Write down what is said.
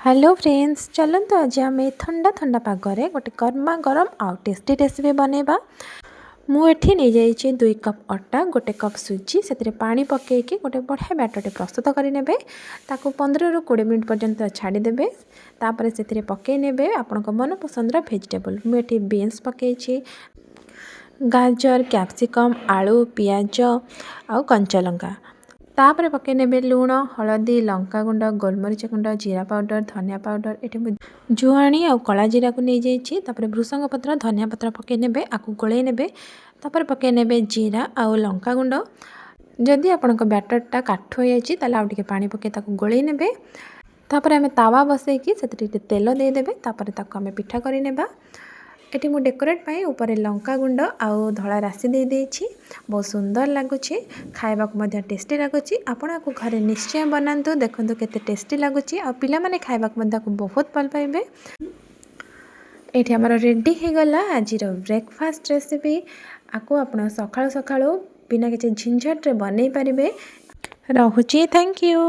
Hello friends, चलते आज आम ठंडा ठंडा पागरे गोटे गर्मा गरम आउ टेस्टी रेसिपी बनैबा। मुझे नहीं जाइए 2 कप अटा, गोटे कप सुजी, से पानी पकईकि गोटे बढ़िया बैटरटे प्रस्तुत करेंगे। 15 ରୁ 20 मिनट पर्यंत छाड़ीदे। तापर से पकई ने आपण मन पसंदर भेजिटेबल। मुझे बीन्स पकई, गाजर, कैप्सिकम, आलू, पियाज आउ कंचा लंका। तापर पकई ने लुण, हलदी, लंका गुंड, गोलमरीच गुंड, जीरा पाउडर, धनिया पाउडर। ये जुआणी और कला जीरा को नहीं जाइए। तापर भृषंग पत्र, धनिया पत्र पकई ने आपको गोल ने। तापर पकई ने जीरा और लंका गुंड। जदि आपण बैटरटा काठ हो जाए आउ टे पानी पकई गोल ने। तापर आम तावा बसैकी से तेल देदेवे। तापर आम पिठा करनेबा। एटी मु डेकोरेट पाई ऊपर लंका गुंड आउ धड़ा राशि दे देछि। बहुत सुंदर लगुच, खाइबा को मध्य टेस्टी लगुच। आपण आपको घरे निश्चय बनातु, देखंतु केते टेस्टी लगुच। आ पिला माने खाइबा को मध्य बहुत भल पाइबे। एठी हमर रेडी हे गला आज ब्रेकफास्ट रेसिपी। आको आपण सखाळु सखाळु बिना किछि झंझट रे बनै परिबे। रहुची, थैंक यू।